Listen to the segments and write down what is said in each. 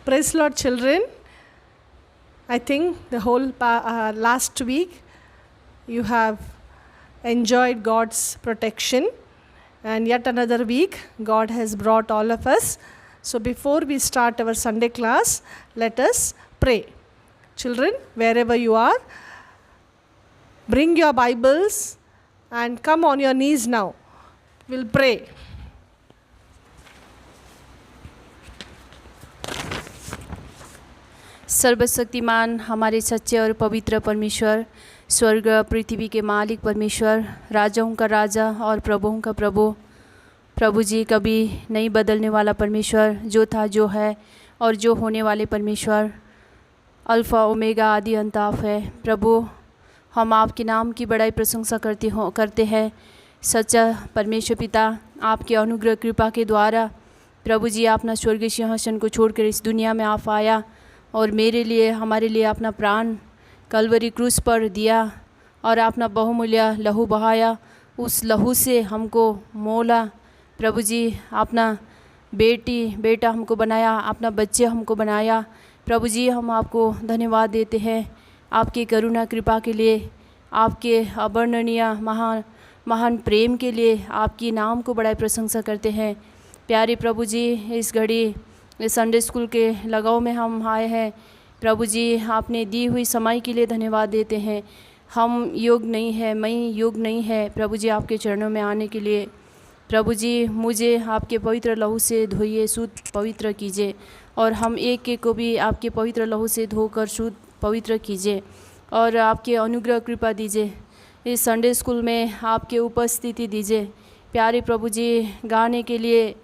Praise Lord, children. I think the whole last week you have enjoyed God's protection, and yet another week God has brought all of us. So before we start our Sunday class, let us pray. Children, wherever you are, bring your Bibles and come on your knees now. We'll pray. सर्वशक्तिमान हमारे सच्चे और पवित्र परमेश्वर, स्वर्ग पृथ्वी के मालिक परमेश्वर, राजाओं का राजा और प्रभुओं का प्रभु, प्रभु जी कभी नहीं बदलने वाला परमेश्वर, जो था जो है और जो होने वाले परमेश्वर, अल्फ़ा ओमेगा आदि अंताफ है। प्रभु, हम आपके नाम की बड़ाई प्रशंसा करते हैं। सच्चा परमेश्वर पिता, आपके अनुग्रह कृपा के द्वारा प्रभु जी अपना स्वर्गीय सिंहासन को छोड़कर इस दुनिया में आप आया और मेरे लिए, हमारे लिए अपना प्राण कलवरी क्रूस पर दिया और अपना बहुमूल्य लहू बहाया। उस लहू से हमको मोला प्रभु जी, अपना बेटा हमको बनाया, अपना बच्चे हमको बनाया। प्रभु जी, हम आपको धन्यवाद देते हैं आपकी करुणा कृपा के लिए, आपके अवर्णनीय महान प्रेम के लिए, आपकी नाम को बड़ा प्रशंसा करते हैं। प्यारे प्रभु जी, इस घड़ी इस संडे स्कूल के लगाव में हम आए हैं। प्रभु जी, आपने दी हुई समय के लिए धन्यवाद देते हैं। हम योग्य नहीं है, मैं योग्य नहीं है प्रभु जी आपके चरणों में आने के लिए। प्रभु जी, मुझे आपके पवित्र लहू से धोइए, शुद्ध पवित्र कीजिए और हम एक को भी आपके पवित्र लहू से धोकर शुद्ध पवित्र कीजिए और आपके अनुग्रह कृपा दीजिए। इस संडे स्कूल में आपके उपस्थिति दीजिए। प्यारे प्रभु जी, गाने के लिए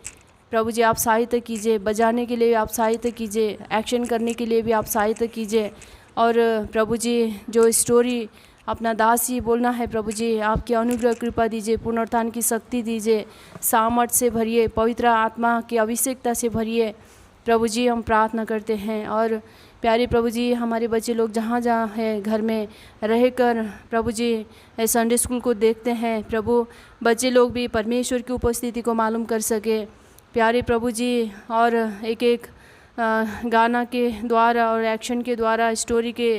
प्रभु जी आप सहायता कीजिए, बजाने के लिए भी आप सहायता कीजिए, एक्शन करने के लिए भी आप सहायता कीजिए। और प्रभु जी, जो स्टोरी अपना दासी बोलना है प्रभु जी, आपके अनुग्रह कृपा दीजिए, पुनरुत्थान की शक्ति दीजिए, सामर्थ्य से भरिए, पवित्र आत्मा की अभिषेकता से भरिए। प्रभु जी, हम प्रार्थना करते हैं। और प्यारे प्रभु जी, हमारे बच्चे लोग जहाँ जहाँ हैं घर में रहकर प्रभु जी संडे स्कूल को देखते हैं, प्रभु बच्चे लोग भी परमेश्वर की उपस्थिति को मालूम कर सके। प्यारे प्रभु जी, और एक गाना के द्वारा और एक्शन के द्वारा, स्टोरी के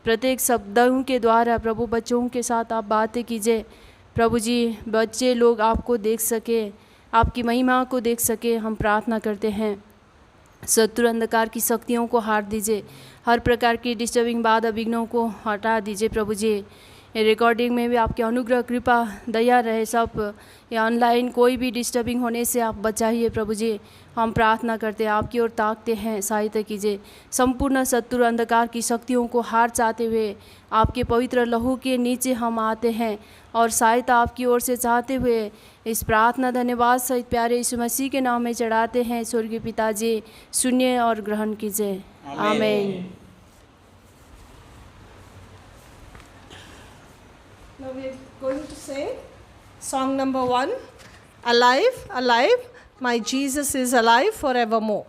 प्रत्येक शब्दों के द्वारा प्रभु बच्चों के साथ आप बातें कीजिए। प्रभु जी, बच्चे लोग आपको देख सके, आपकी महिमा को देख सके, हम प्रार्थना करते हैं। शत्रु अंधकार की शक्तियों को हार दीजिए, हर प्रकार की डिस्टर्बिंग बाधा विघ्नों को हटा दीजिए। प्रभु जी, रिकॉर्डिंग में भी आपके अनुग्रह कृपा दया रहे, सब या ऑनलाइन कोई भी डिस्टर्बिंग होने से आप बचाइए। प्रभु जी, हम प्रार्थना करते हैं, आपकी ओर ताकते हैं, सहायता कीजिए। संपूर्ण शत्रु अंधकार की शक्तियों को हार चाहते हुए आपके पवित्र लहू के नीचे हम आते हैं और सहायता आपकी ओर से चाहते हुए इस प्रार्थना धन्यवाद सहित प्यारे यीशु मसीह के नाम में चढ़ाते हैं। स्वर्गीय पिताजी, सुनिए और ग्रहण कीजिए। आमीन। Now we are going to sing song number 1, Alive, Alive, my Jesus is alive forevermore.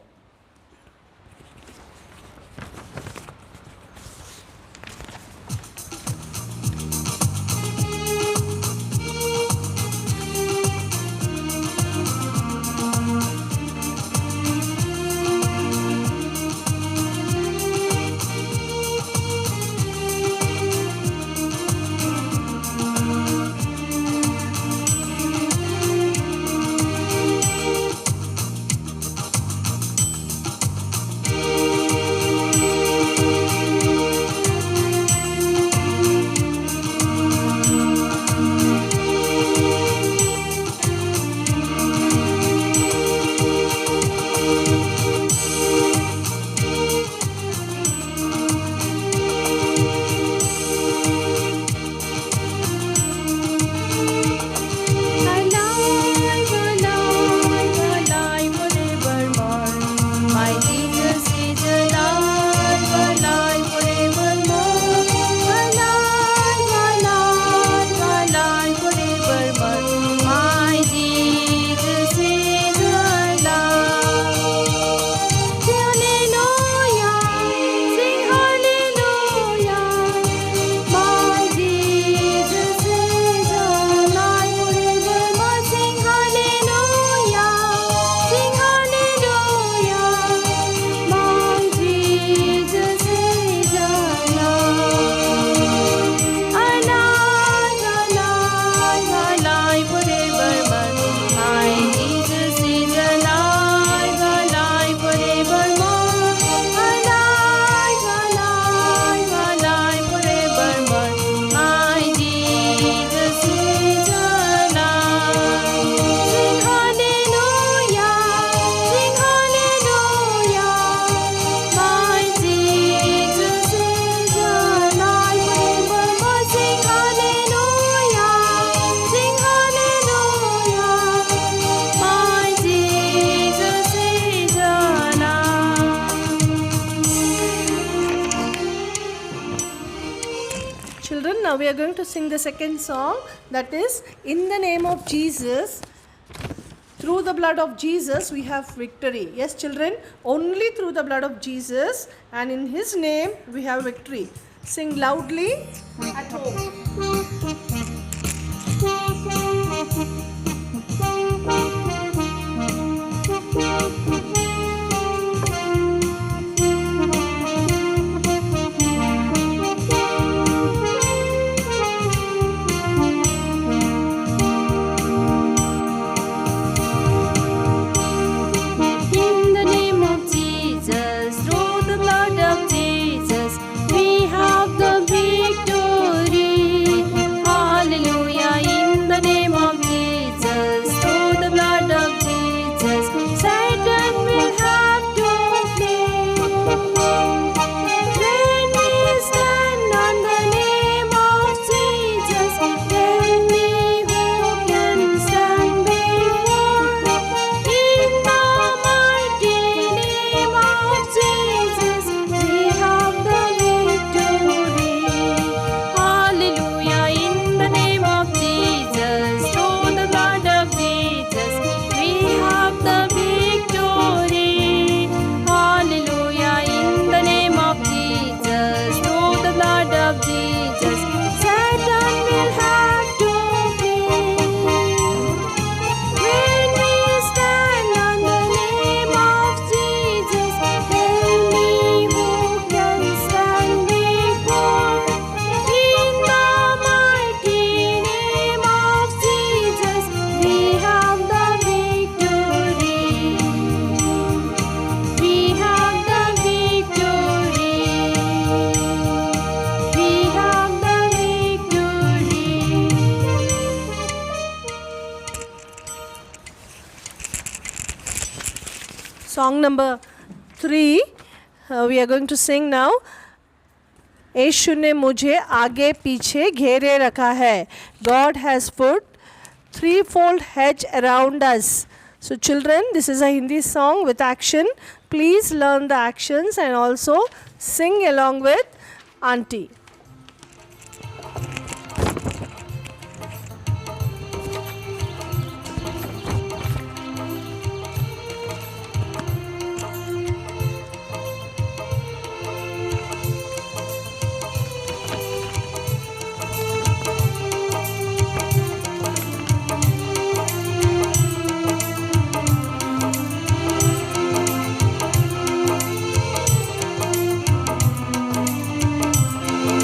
we are going to sing the second song, that is, in the name of Jesus. Through the blood of Jesus we have victory. Yes, children, only through the blood of Jesus and in His name we have victory. Sing loudly at home. In the name of Jesus, through the blood of Jesus, we have the victory. Hallelujah. In the name of Jesus, through the blood of Jesus, Satan will have to flee. When we stand on the name of Jesus, tell me who can stand before. In the mighty name of Jesus, we have the victory. Hallelujah. In the name of Jesus, through the blood of Jesus, we have the victory. Hallelujah. In the name of Jesus, through the blood of Jesus, Satan will have to flee. When we stand on the name of Jesus, tell me who can stand before. In the mighty name of Jesus, we have the victory. We have the victory. We have the victory. Song number 3, we are going to sing now. यीशु ने मुझे आगे पीछे घेरे रखा है. God has put threefold hedge around us. So children, this is a Hindi song with action. Please learn the actions and also sing along with auntie. In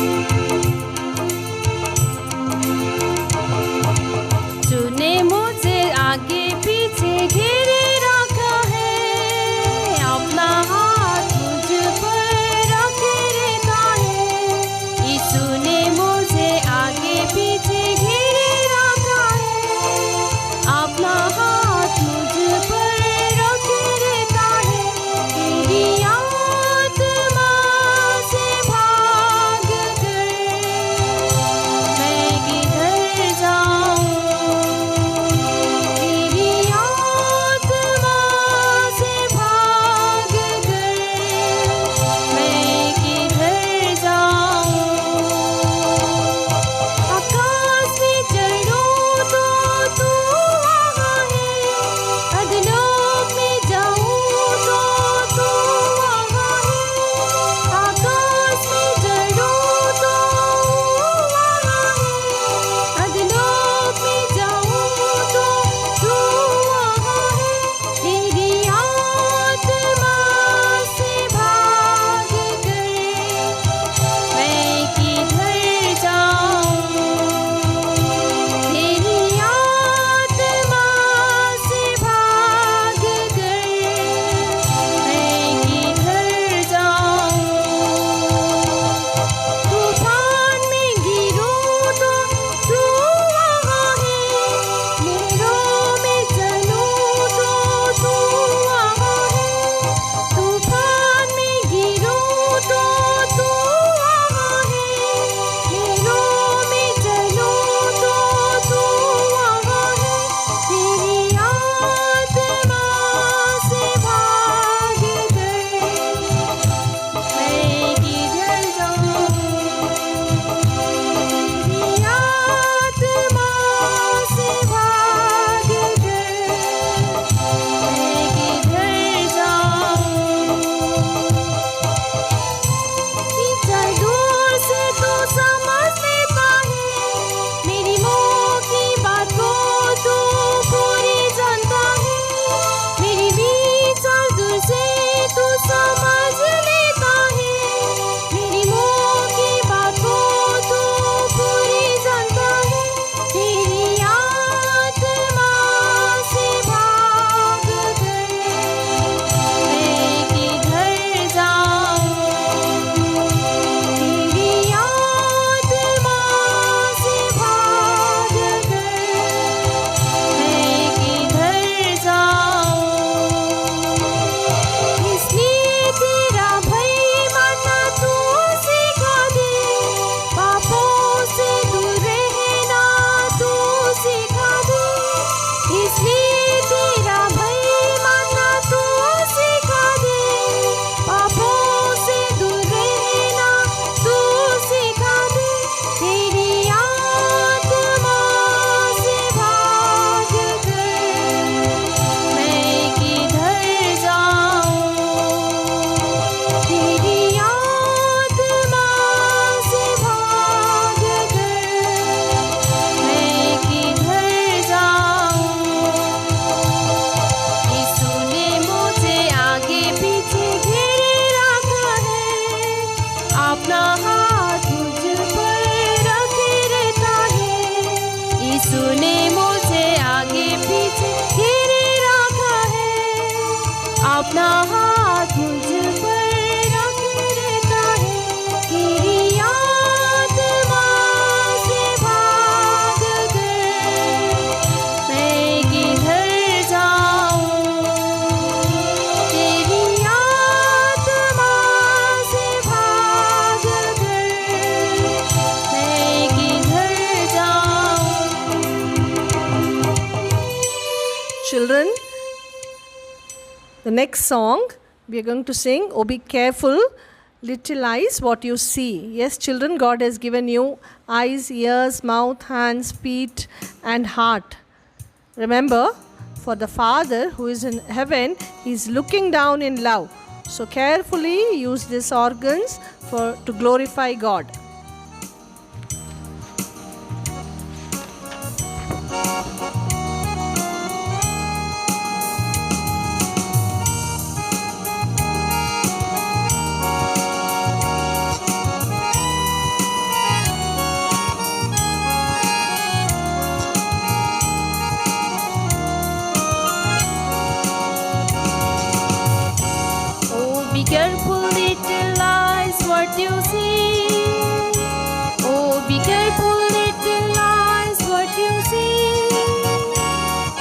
Children, the next song we are going to sing, "Oh be careful, little eyes, what you see." Yes, children, God has given you eyes, ears, mouth, hands, feet, and heart. Remember, for the Father who is in heaven, He is looking down in love. So carefully use these organs to glorify God. Be careful, little eyes, what you see. Oh, be careful, little eyes, what you see.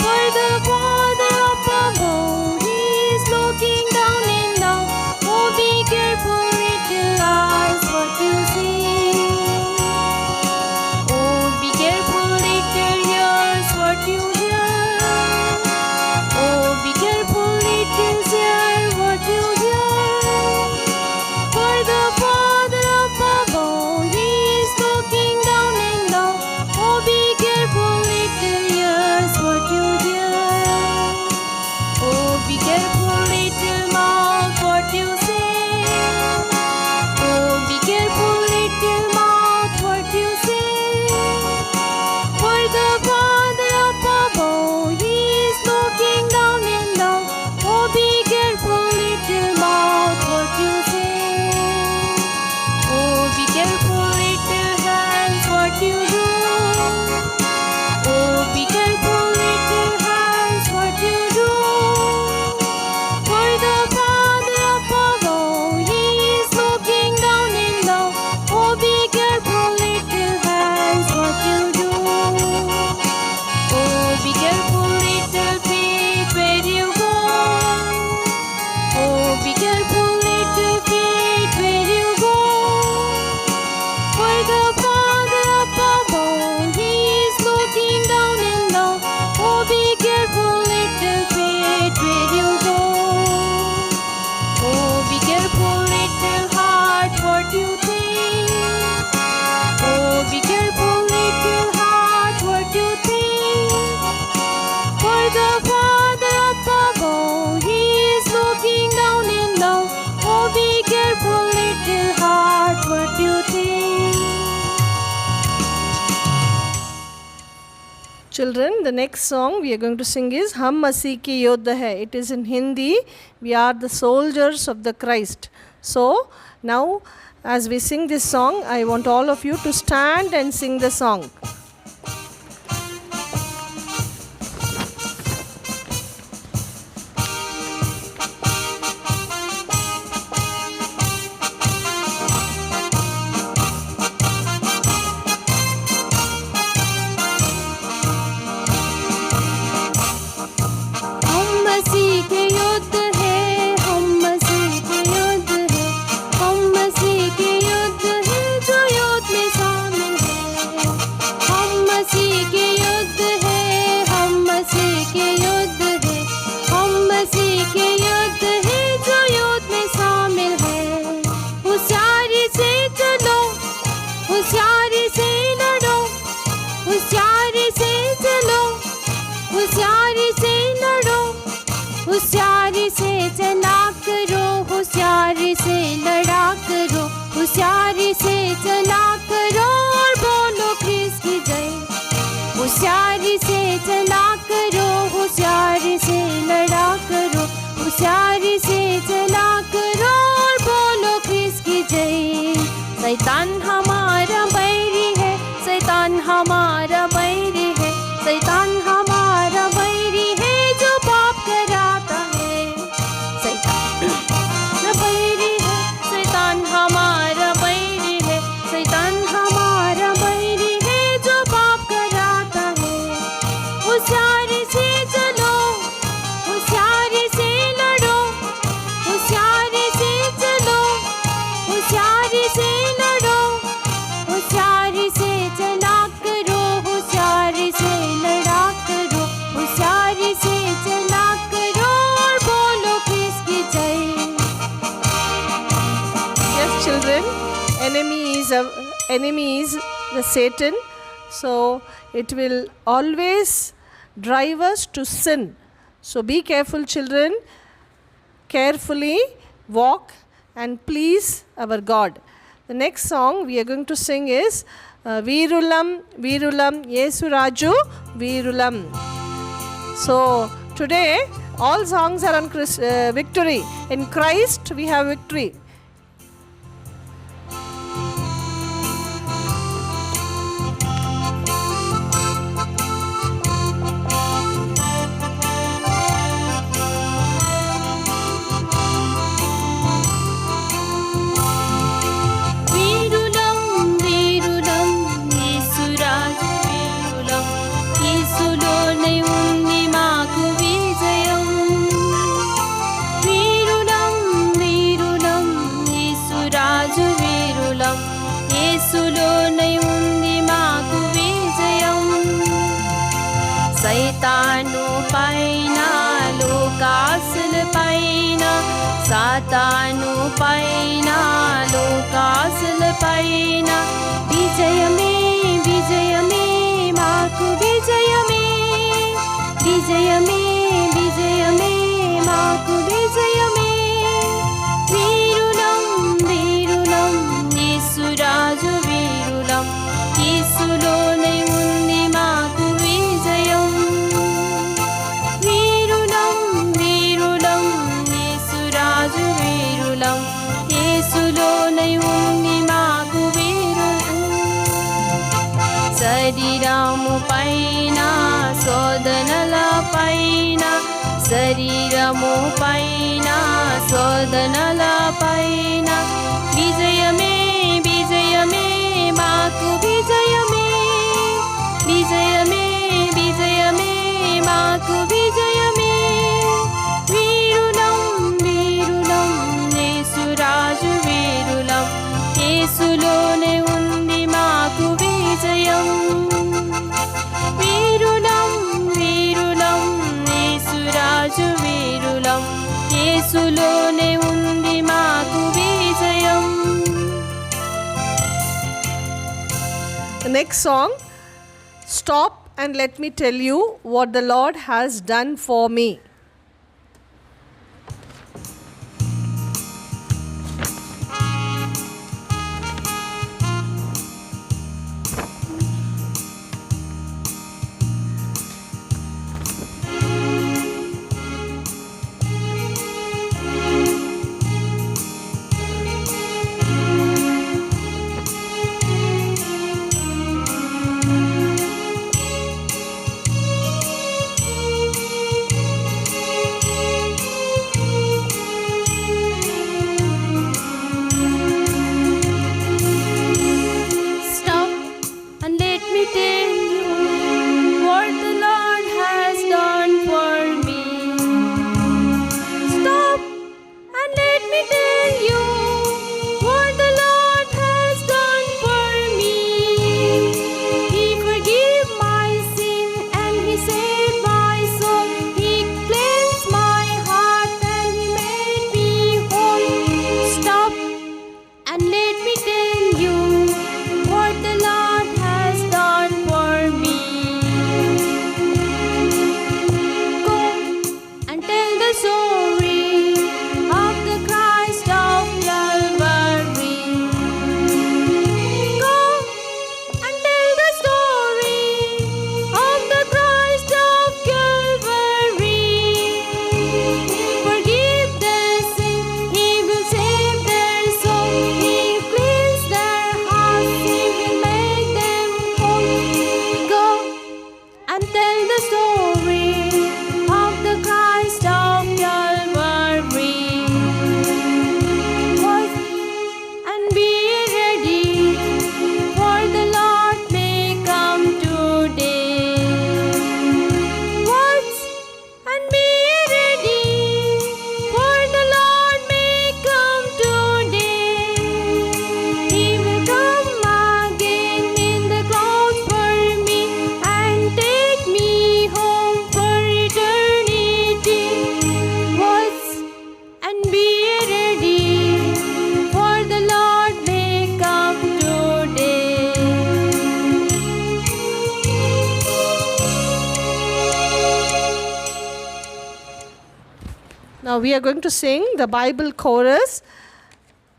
For the Father up above, He is looking down in love. Oh, be careful, little eyes, what you see. Oh, be careful, little ears, what you hear. Oh, be careful, little ears, what you hear. For the Father up above, He is looking down in love. Oh, be careful, little ears, what you hear. Oh, be careful, little mouth, what you say. Oh, be careful, little mouth, what you say. For the Father up above, He is looking down in love. Oh, be careful, little mouth, what you say. Oh, be careful, little hands, what you do. Oh, be careful, little hands, what you do. For the Father up above, He is looking down in love. Oh, be careful, little hands, what you do. Oh, be careful, little feet, where you go. Oh, be careful, little feet, where you go. For the Father up above, He is looking down in love. Oh, be careful, little feet, where you go. Oh, be careful, little heart, what you think. Oh, be careful, little heart, what you think. For the Father up above, He is looking down in love. Oh, be careful, little heart, what you think. Children, the next song we are going to sing is "Hum Masih Ke Yodha Hai." It is in Hindi. We are the soldiers of the Christ. So now, as we sing this song, I want all of you to stand and sing the song. हम मसीह के युद्ध है, हम मसीह के युद्ध है, हम मसीह के युद्ध है, जो युद्ध में शामिल है। हम मसीह के युद्ध है, हम मसीह के युद्ध है, हम मसीह के युद्ध है, जो युद्ध में शामिल है। होशियारी से चलो, होशियारी से लड़ो, होशियारी से चलो, होशियारी से लड़ो, होशियारी से चला करो, होशियारी से लड़ा करो, होशियारी से चला करो और बोलो ख्रीस्त की जय। होशियारी से चला करो, होशियारी से लड़ा करो, होशियारी से चला करो और बोलो ख्रीस्त की जय। शैतान हमारा बैरी है, शैतान हमारा बैरी है, शैतान हमारा बैरी है, जो पाप कराता है। शैतान बैरी है, शैतान हमारा बैरी है, शैतान enemy is the Satan. So it will always drive us to sin. So be careful, children. Carefully walk and please our God. The next song we are going to sing is Veerulam Veerulam Yesu Raju Veerulam. So today all songs are on victory. In Christ we have victory. సైతాను పైన లోకాసుల పైన సాతాను పైన లోకాసుల పైన విజయమే విజయమే మాకు విజయమే విజయమే విజయమే మాకు విజయమే వీరులం వీరులం యేసురాజు వీరులం యేసులోనే ఉంది మాకు విజయం వీరులం వీరులం యేసురాజు వీరులం యేసులోనే ఉంది మాకు వీరులం శరీరము పైన శోధనల పైన శరీరము పైన శోధనల పైన విజయమే విజయమే మాకు విజయమే విజయమే విజయమే మాకు విజయమే వీరులం వీరులం యేసురాజు వీరులం యేసులోనే ఉంది మాకు విజయం వీరులం వీరులం యేసురాజు వీరులం యేసులోనే ఉంది మాకు విజయం. The next song, stop and let me tell you what the Lord has done for me. Now we are going to sing the Bible chorus.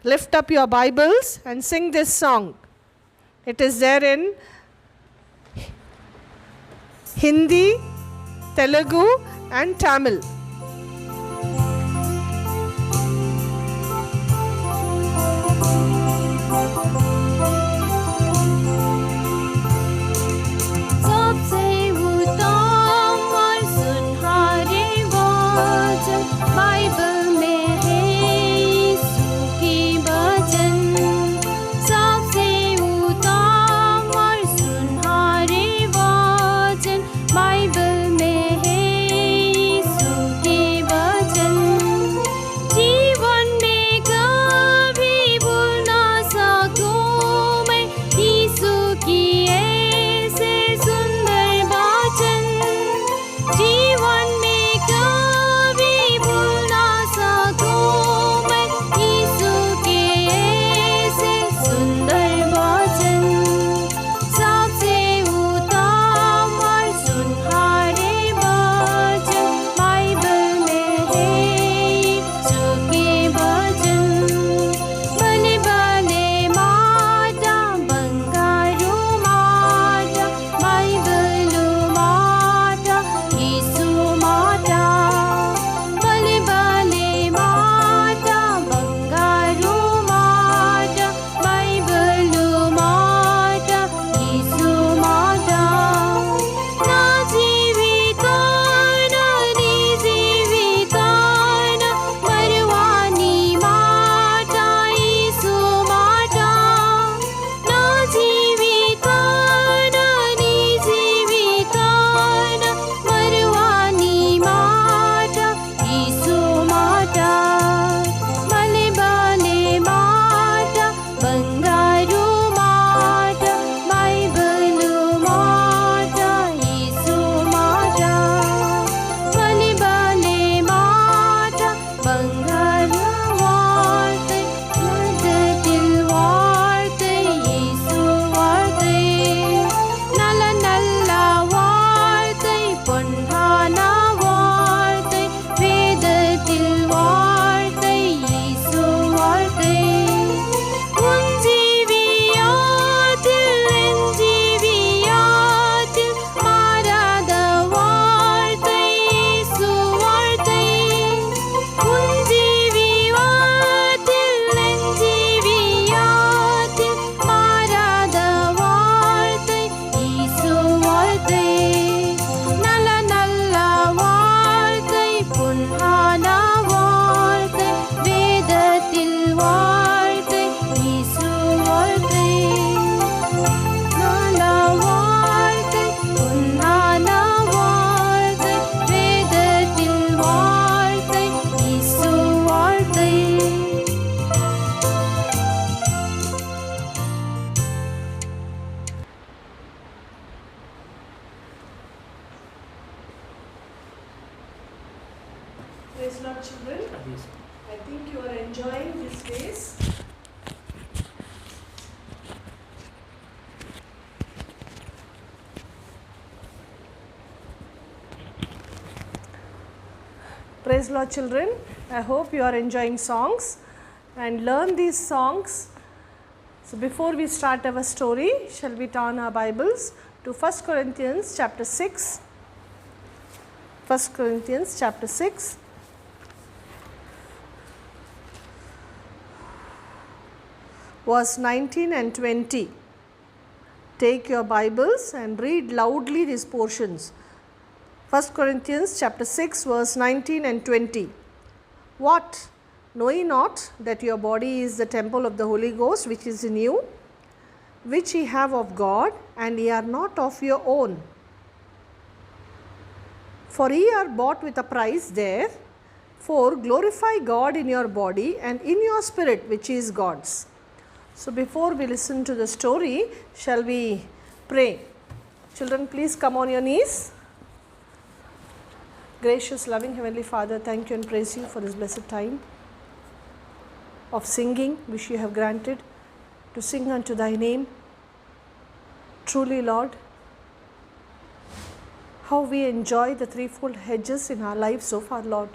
Lift up your Bibles and sing this song. It is there in Hindi, Telugu and Tamil. Praise Lord, children. I think you are enjoying these days. Praise Lord, children. I hope you are enjoying songs and learn these songs. So before we start our story, shall we turn our Bibles to 1 Corinthians chapter 6. 1 Corinthians chapter 6. Verse 19 and 20. Take your Bibles and read loudly these portions. 1 Corinthians chapter 6 verse 19 and 20. What? Know ye not that your body is the temple of the Holy Ghost which is in you, which ye have of God, and ye are not of your own? For ye are bought with a price. Therefore glorify God in your body and in your spirit, which is God's. So before we listen to the story, shall we pray? Children, please come on your knees. Gracious, loving Heavenly Father, thank you and praise you for this blessed time of singing which you have granted to sing unto thy name. Truly, Lord, how we enjoy the threefold hedges in our lives so far, Lord.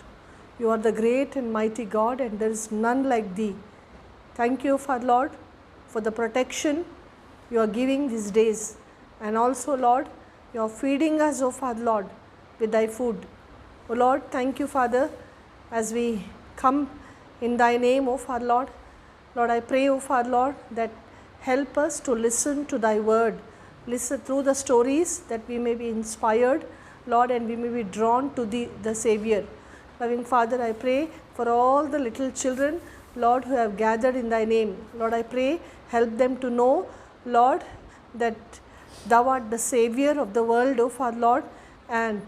You are the great and mighty God, and there is none like thee. Thank you, Father Lord, for the protection you are giving these days. And also, Lord, you are feeding us, O Father Lord, with thy food. O Lord, thank you, Father, as we come in thy name, O Father Lord. Lord, I pray, O Father Lord, that help us to listen to thy word. Listen through the stories, that we may be inspired, Lord, and we may be drawn to the Savior. Loving Father, I pray for all the little children, Lord, who have gathered in thy name. Lord, I pray, help them to know, Lord, that thou art the Savior of the world, O Father Lord, and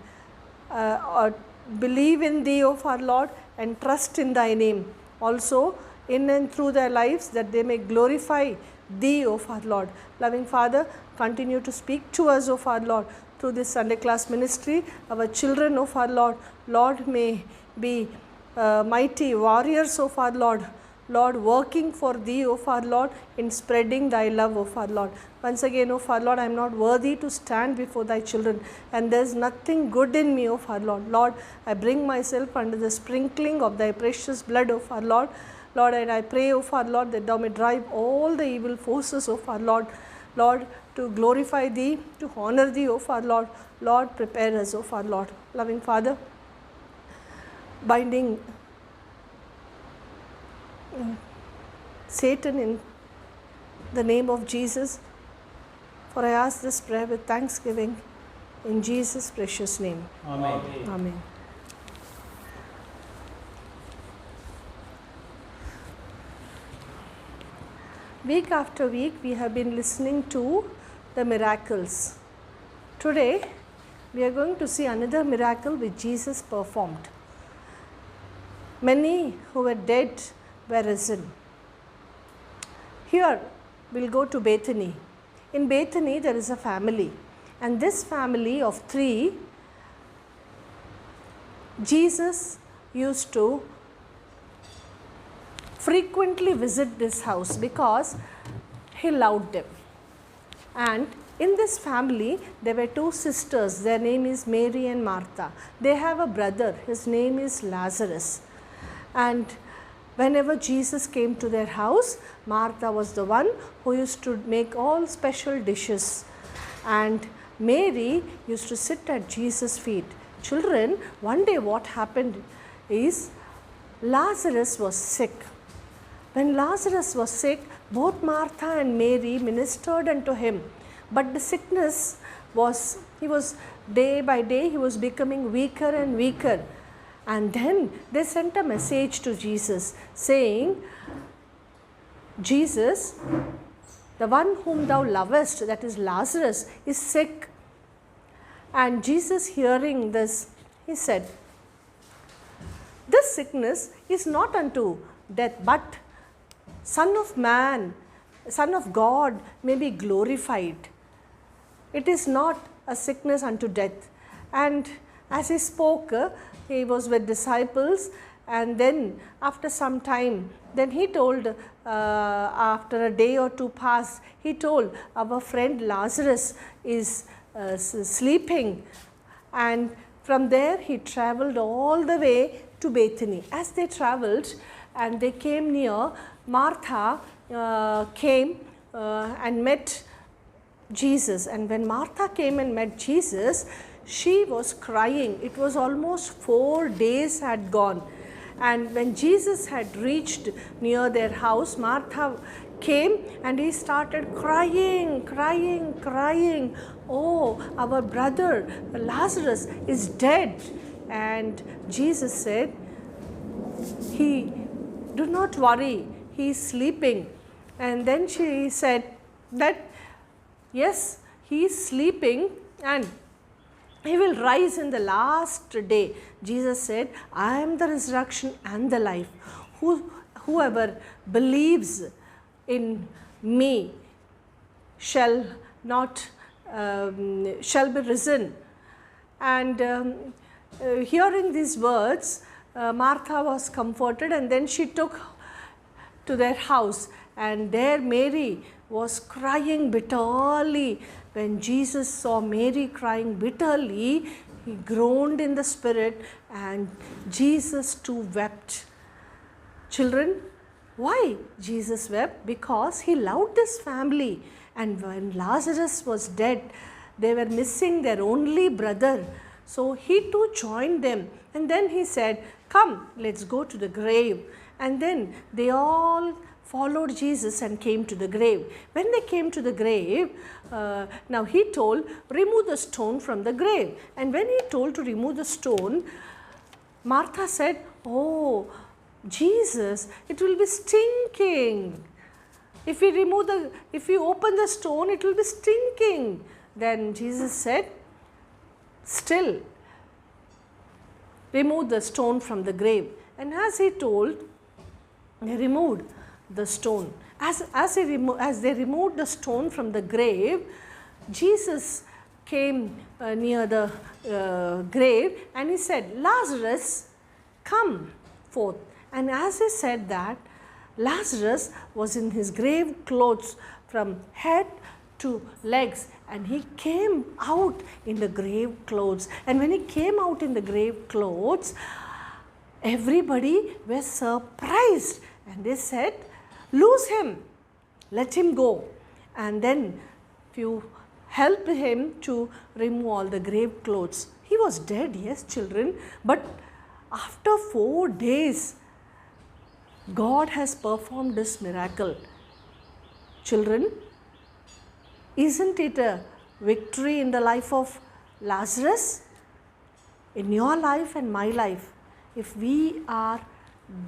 believe in thee, O Father Lord, and trust in thy name. Also, in and through their lives, that they may glorify thee, O Father Lord. Loving Father, continue to speak to us, O Father Lord, through this Sunday class ministry. Our children, O Father Lord, Lord, may be mighty warriors, O Father Lord, Lord, working for thee, O Father Lord, in spreading thy love, O Father Lord. Once again, O Father Lord, I am not worthy to stand before thy children, and there is nothing good in me, O Father Lord. Lord, I bring myself under the sprinkling of thy precious blood, O Father Lord. Lord, and I pray, O Father Lord, that thou may drive all the evil forces, O Father Lord, Lord, to glorify thee, to honor thee, O Father Lord. Lord, prepare us, O Father Lord. Loving Father, binding Satan in the name of Jesus, for I ask this prayer with thanksgiving in Jesus' precious name. Amen. Amen. Week after week, we have been listening to the miracles. Today, we are going to see another miracle which Jesus performed. Many who were dead were risen. Here, we'll go to Bethany. In Bethany, there is a family, and this family of 3, Jesus used to frequently visit this house because he loved them. And in this family, there were 2 sisters. Their name is Mary and Martha. They have a brother. His name is Lazarus. And whenever Jesus came to their house, Martha was the one who used to make all special dishes, and Mary used to sit at Jesus' feet. Children, one day what happened is Lazarus was sick. When Lazarus was sick, both Martha and Mary ministered unto him, but the sickness was, day by day, he was becoming weaker and weaker. And then they sent a message to Jesus saying, Jesus, the one whom thou lovest, that is Lazarus, is sick. And Jesus, hearing this, he said, this sickness is not unto death, but Son of Man, Son of God may be glorified. It is not a sickness unto death. And as he spoke, he was with disciples, and then after some time, then he told, after a day or 2 passed, he told, our friend Lazarus is sleeping. And from there he travelled all the way to Bethany. As they travelled and they came near, Martha came and met Jesus. And when Martha came and met Jesus, she was crying. It was almost 4 days had gone. And when Jesus had reached near their house, Martha came and he started crying. Oh, our brother Lazarus is dead. And Jesus said, do not worry, he is sleeping. And then she said that, yes, he is sleeping and he will rise in the last day. Jesus said, I am the resurrection and the life. Whoever believes in me shall be risen. And hearing these words, Martha was comforted, and then she took to their house, and there Mary was crying bitterly. When Jesus saw Mary crying bitterly, he groaned in the spirit, and Jesus too wept. Children, why Jesus wept? Because he loved this family. And when Lazarus was dead, they were missing their only brother. So he too joined them. And then he said, come, let's go to the grave. And then they all followed Jesus and came to the grave. When they came to the grave, now he told, remove the stone from the grave. And when he told to remove the stone, Martha said, oh, Jesus, it will be stinking. If we open the stone, it will be stinking. Then Jesus said, still, remove the stone from the grave. And as he told, they removed the stone. As they removed the stone from the grave, Jesus came near the grave and he said, Lazarus, come forth. And as he said that, Lazarus was in his grave clothes from head to legs, and he came out in the grave clothes. And when he came out in the grave clothes, everybody was surprised, and they said, loose him, let him go. And then few helped him to remove all the grave clothes. He was dead, yes, children, but after 4 days, God has performed this miracle. Children, isn't it a victory in the life of Lazarus? In your life and my life, if we are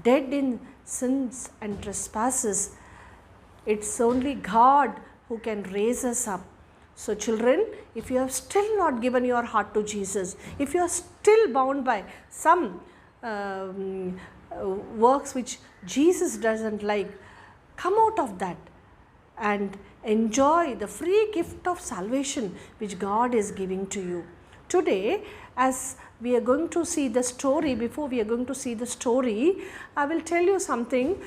dead in sins and trespasses, it's only God who can raise us up. So children, if you have still not given your heart to Jesus, if you are still bound by some works which Jesus doesn't like, come out of that and enjoy the free gift of salvation which God is giving to you. Today, as we are going to see the story, before we are going to see the story, I will tell you something.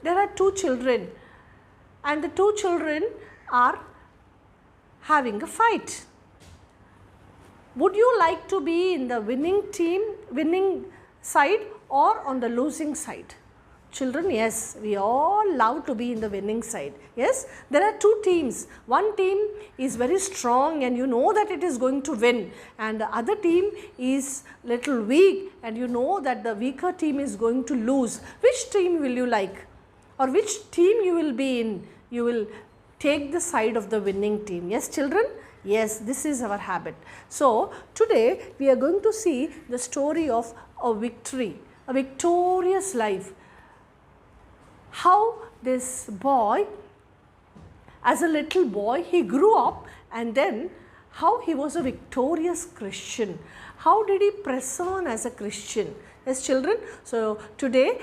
There are 2 children, and the 2 children are having a fight. Would you like to be in the winning team, winning side, or on the losing side? Children, yes, we all love to be in the winning side. Yes, there are 2 teams. One team is very strong and you know that it is going to win, and the other team is little weak and you know that the weaker team is going to lose. Which team will you like, or which team you will be in? You will take the side of the winning team. Yes, children? Yes, this is our habit. So today we are going to see the story of a victory, a victorious life. How this boy, as a little boy, he grew up, and then how he was a victorious Christian. How did he press on as a Christian? Yes, children. So today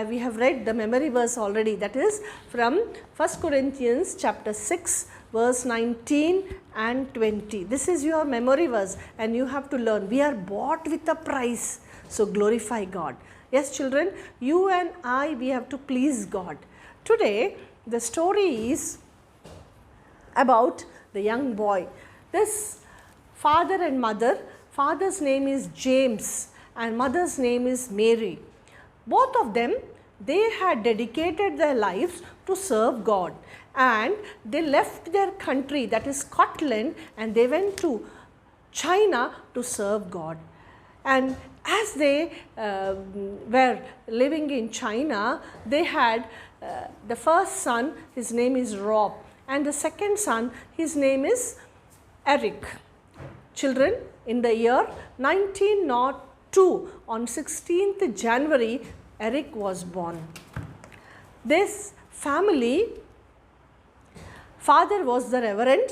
we have read the memory verse already, that is from 1 Corinthians chapter 6 verse 19 and 20. This is your memory verse and you have to learn. We are bought with a price, so glorify God. Yes, children, you and I, we have to please God. Today the story is about the young boy. This father and mother, father's name is James and mother's name is Mary. Both of them, they had dedicated their lives to serve God, and they left their country, that is Scotland, and they went to China to serve God. And as they were living in China, they had the first son, his name is Rob, and the second son, his name is Eric. Children, in the year 1902, on 16th January, Eric was born. This family, father was the reverend,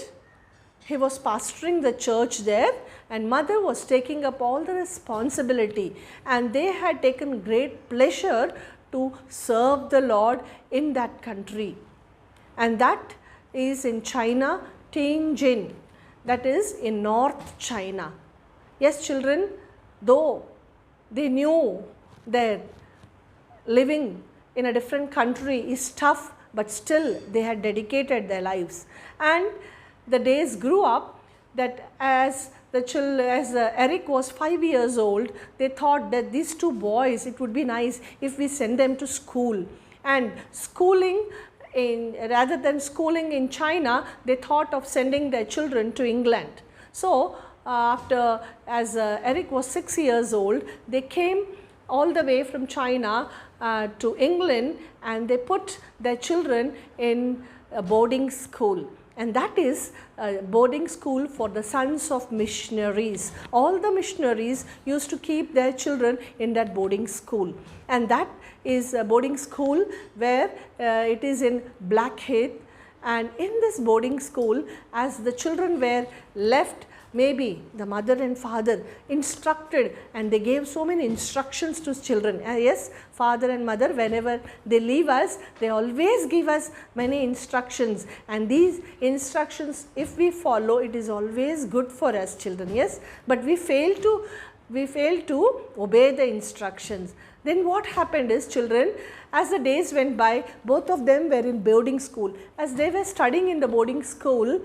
he was pastoring the church there, and mother was taking up all the responsibility, and they had taken great pleasure to serve the Lord in that country, and that is in China, Tianjin, that is in North China. Yes, children, though they knew that living in a different country is tough, but still they had dedicated their lives. And the days grew up that as as Eric was 5 years old, they thought that these two boys, it would be nice if we send them to school. And schooling rather than schooling in China, they thought of sending their children to England. So as Eric was 6 years old, they came all the way from China to England, and they put their children in a boarding school. And that is a boarding school for the sons of missionaries. All the missionaries used to keep their children in that boarding school. And that is a boarding school where it is in Blackheath. And in this boarding school, as the children were left, maybe the mother and father instructed, and they gave so many instructions to children. Yes, father and mother, whenever they leave us, they always give us many instructions, and these instructions, if we follow, it is always good for us children. Yes, but we fail to obey the instructions. Then what happened is, children, as the days went by, both of them were in boarding school. As they were studying in the boarding school,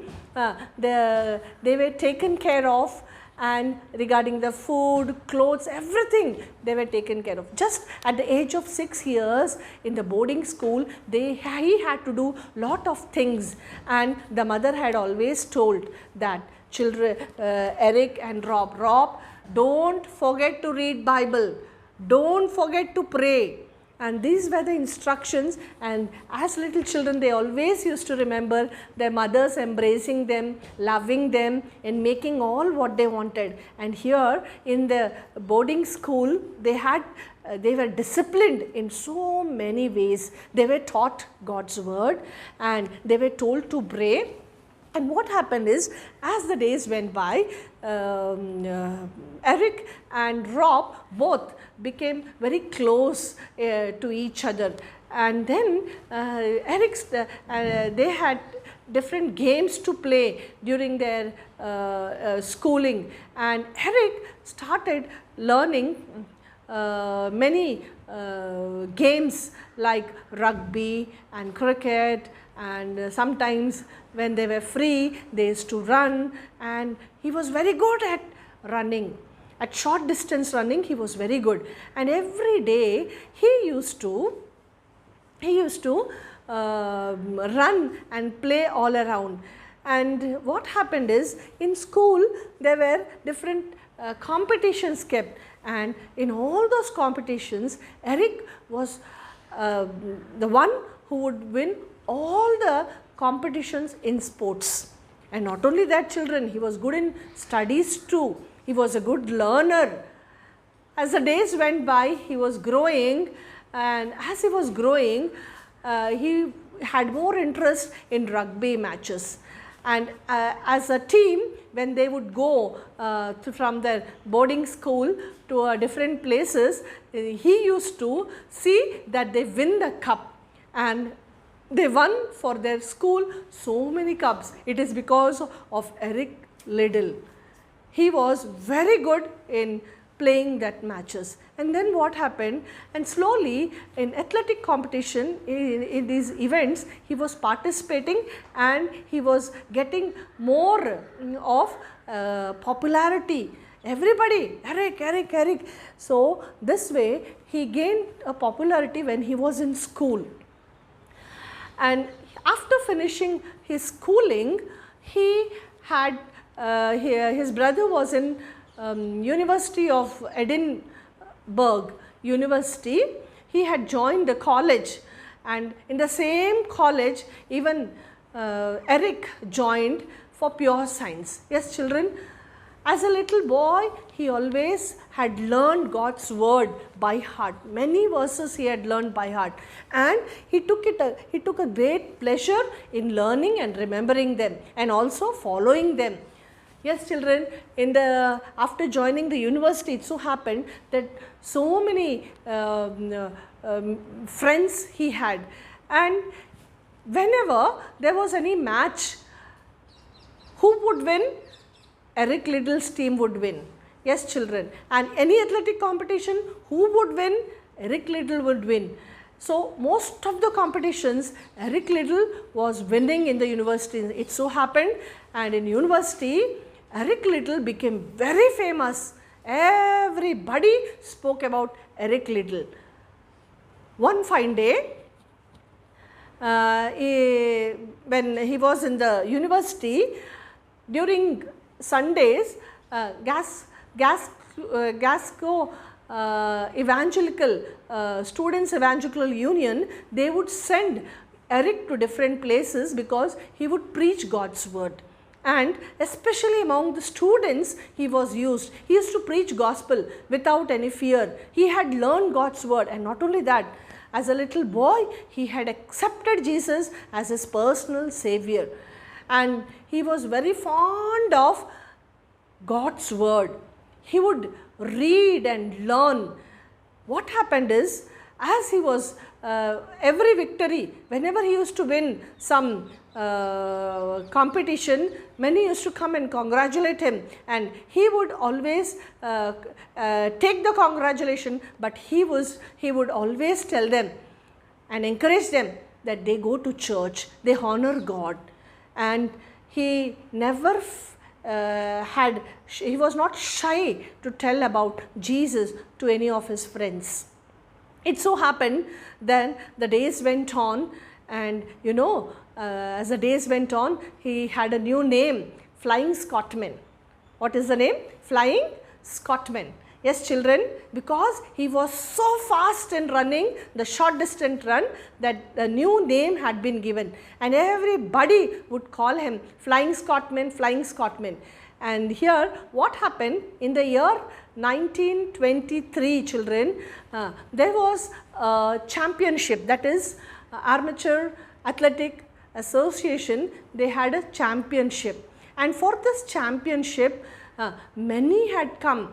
they were taken care of, and regarding the food, clothes, everything they were taken care of. Just at the age of 6 years in the boarding school, he had to do lot of things, and the mother had always told that children, Eric and Rob, don't forget to read Bible. Don't forget to pray. And these were the instructions, and as little children they always used to remember their mothers embracing them, loving them, and making all what they wanted. And here in the boarding school, they were disciplined in so many ways. They were taught God's word, and they were told to pray. And what happened is, as the days went by, Eric and Rob both became very close to each other. And then they had different games to play during their schooling, and Eric started learning many games like rugby and cricket, and sometimes when they were free they used to run, and he was very good at running. At short distance running he was very good, and every day he used to run and play all around. And what happened is, in school there were different competitions kept, and in all those competitions Eric was the one who would win all the competitions in sports. And not only that, children, he was good in studies too. He was a good learner. As the days went by, he was growing, and as he was growing, he had more interest in rugby matches. And as a team, when they would go from their boarding school to different places, he used to see that they win the cup, and they won for their school so many cups. It is because of Eric Liddell. He was very good in playing that matches. And then what happened, and slowly in athletic competition, in these events, he was participating, and he was getting more of popularity. Everybody, Eric. So this way he gained a popularity when he was in school. And after finishing his schooling, he had his brother was in University of Edinburgh University. He had joined the college, and in the same college even Eric joined for pure science. Yes, children, as a little boy he always had learned God's word by heart. Many verses he had learned by heart, and he took a great pleasure in learning and remembering them, and also following them. Yes, children, after joining the university, it so happened that so many friends he had, and whenever there was any match, who would win? Eric Liddell's team would win. Yes, children, and any athletic competition, who would win? Eric Liddell would win. So most of the competitions Eric Liddell was winning in the university. It so happened, and in university Eric Liddell became very famous. Everybody spoke about Eric Liddell. One fine day, when he was in the university, during Sundays, Glasgow Evangelical Students Evangelical Union, they would send Eric to different places because he would preach God's word. And especially among the students, he was used. He used to preach gospel without any fear. He had learned God's word, and not only that, as a little boy, he had accepted Jesus as his personal savior. And he was very fond of God's word. He would read and learn. What happened is, as he was every victory, whenever he used to win some competition, many used to come and congratulate him, and he would always take the congratulation, but he would always tell them and encourage them that they go to church, they honor God. And he never he was not shy to tell about Jesus to any of his friends. It so happened then the days went on, and as the days went on, he had a new name, Flying Scotsman. What is the name? Flying Scotsman. Yes, children, because he was so fast in running the short distance run that a new name had been given, and everybody would call him Flying Scotsman, Flying Scotsman. And here what happened in the year 1923, children, there was a championship, that is Amateur Athletic Association, they had a championship, and for this championship many had come,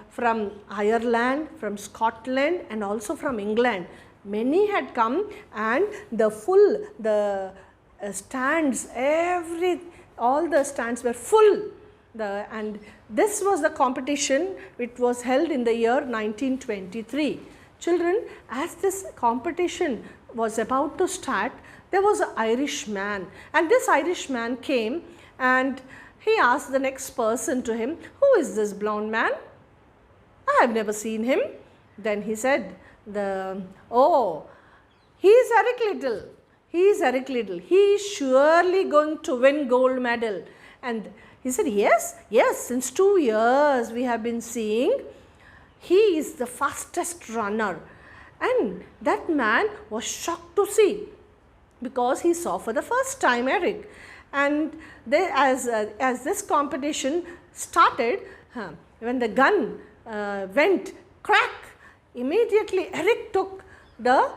from Ireland, from Scotland, and also from England. Many had come, and the stands, all the stands were full. And this was the competition which was held in the year 1923. Children, as this competition was about to start, there was an Irish man, and this Irish man came and he asked the next person to him, "Who is this blonde man? I have never seen him." Then he said, "Oh, he is Eric Liddell. He is Eric Liddell. He is surely going to win gold medal." And he said, yes, since 2 years we have been seeing, he is the fastest runner." And that man was shocked to see, because he saw for the first time Eric. And as this competition started, when the gun went crack, immediately Eric took the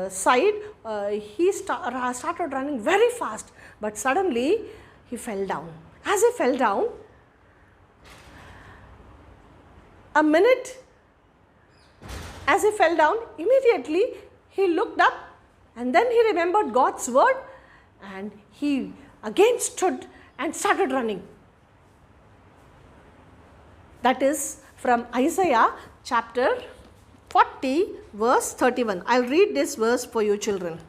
side. He started running very fast, but suddenly he fell down. As he fell down, immediately he looked up, and then he remembered God's word, and he again stood and started running. That is from Isaiah chapter 40 verse 31. I will read this verse for you, children.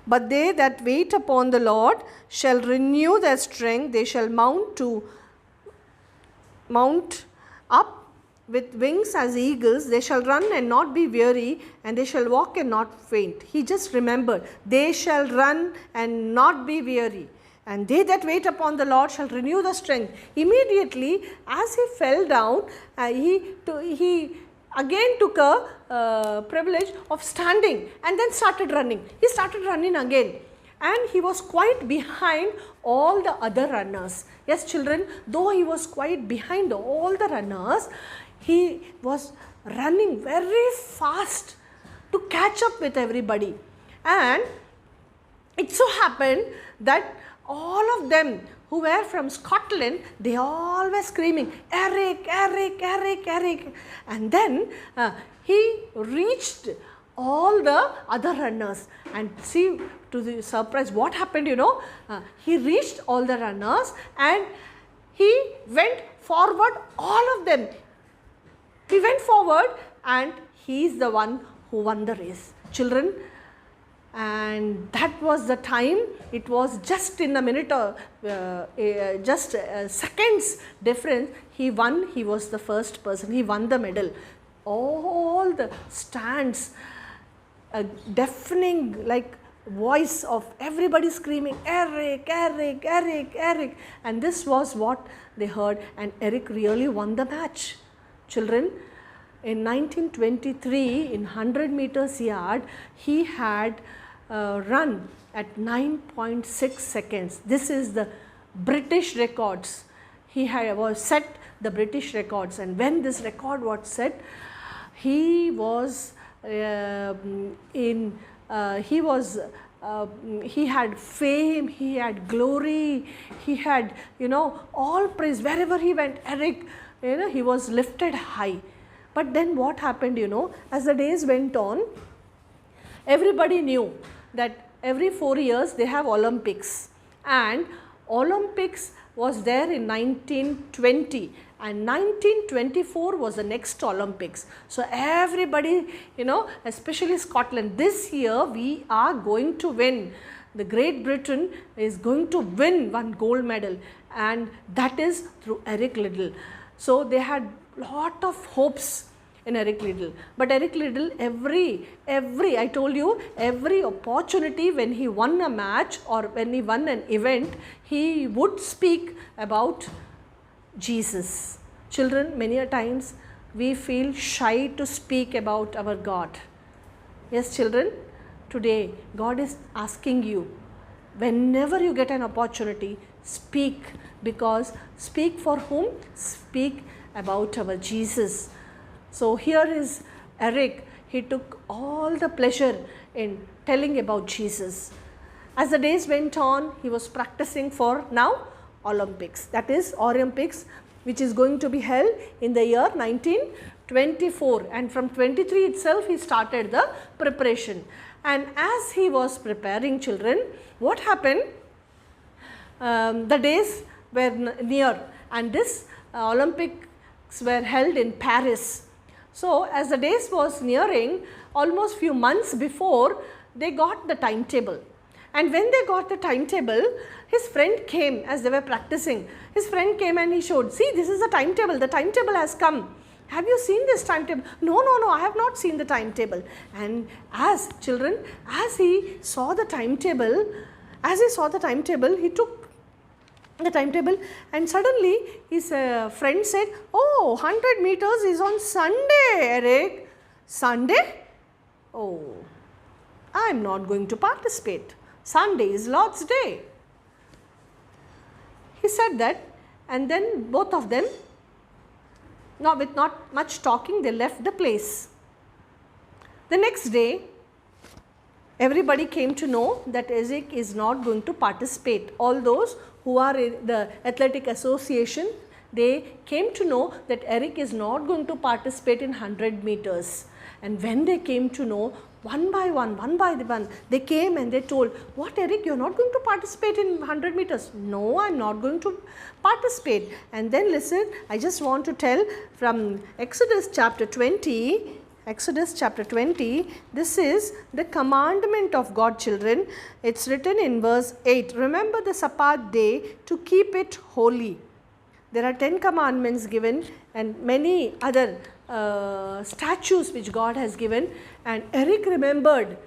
"But they that wait upon the Lord shall renew their strength. They shall mount up with wings as eagles. They shall run and not be weary, and they shall walk and not faint." He just remembered, they shall run and not be weary. "And they that wait upon the Lord shall renew the strength." Immediately, as he fell down, he again took a privilege of standing, and then started running. He started running again, and he was quite behind all the other runners. Yes, children, though he was quite behind all the runners, he was running very fast to catch up with everybody. And it so happened that all of them who were from Scotland, they all were screaming, "Eric, Eric, Eric, Eric." And then he reached all the other runners, and see, to the surprise, what happened, he reached all the runners, and he went forward, all of them. He went forward, and he is the one who won the race. children. And that was the time. It was just in a minute or just seconds difference. He won. He was the first person. He won the medal. All the stands, a deafening like voice of everybody screaming, Eric, Eric, Eric, Eric. And this was what they heard. And Eric really won the match. Children, in 1923, in 100 meters yard, he had run at 9.6 seconds. This is the British records. He was set the British records, and when this record was set, he was he had fame, he had glory, he had, all praise. Wherever he went, Eric, he was lifted high. But then what happened, as the days went on, everybody knew that every 4 years they have Olympics, and Olympics was there in 1920, and 1924 was the next Olympics. So everybody, especially Scotland, this year we are going to win. The Great Britain is going to win one gold medal, and that is through Eric Liddell. So they had lot of hopes in Eric Liddell. But Eric Liddell, I told you, every opportunity when he won a match or when he won an event, he would speak about Jesus. Children, many a times we feel shy to speak about our God. Yes, children, today God is asking you, whenever you get an opportunity, speak. Because speak for whom? Speak about our Jesus. So here is Eric. He took all the pleasure in telling about Jesus. As the days went on, he was practicing for now Olympics. That is Olympics, which is going to be held in the year 1924. And from 23 itself, he started the preparation. And as he was preparing, children, what happened? The days were near, and this Olympics were held in Paris. So as the days was nearing, almost few months before, they got the timetable. And when they got the timetable, his friend came as they were practicing. His friend came and he showed, see, this is the timetable has come. Have you seen this timetable? No, I have not seen the timetable. And as children, as he saw the timetable, he took the timetable, and suddenly his friend said, oh, 100 meters is on Sunday, Eric. Sunday? Oh, I am not going to participate. Sunday is Lord's Day. He said that, and then both of them, with not much talking, they left the place. The next day, everybody came to know that Eric is not going to participate. All those who are in the athletic association, they came to know that Eric is not going to participate in 100 meters. And when they came to know, one by one, they came and they told, what, Eric, you are not going to participate in 100 meters? No, I am not going to participate. And then listen, I just want to tell from Exodus chapter 20, this is the commandment of God, children. It's written in verse 8. Remember the Sabbath day to keep it holy. There are 10 commandments given and many other statutes which God has given. And Eric remembered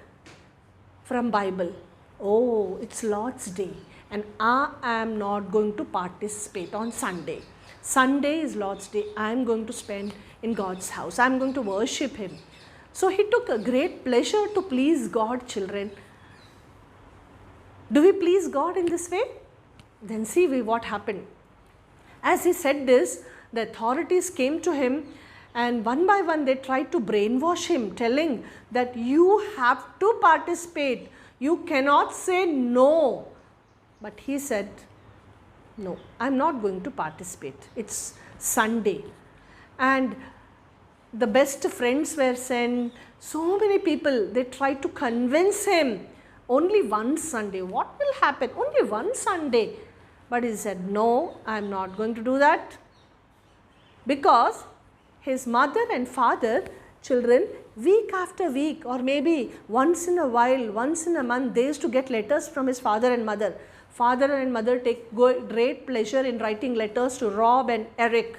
from Bible, oh, it's Lord's Day and I am not going to participate on Sunday. Sunday is Lord's Day. I am going to spend in God's house. I am going to worship Him. So he took a great pleasure to please God, children. Do we please God in this way? Then see what happened. As he said this, the authorities came to him and one by one they tried to brainwash him, telling that you have to participate. You cannot say no. But he said, no, I am not going to participate. It's Sunday. And the best friends were sent. So many people, they tried to convince him. Only one Sunday. What will happen? Only one Sunday. But he said, no, I am not going to do that. Because his mother and father, Children, week after week, or maybe once in a while, once in a month, they used to get letters from his father and mother. Father and mother take great pleasure in writing letters to Rob and Eric.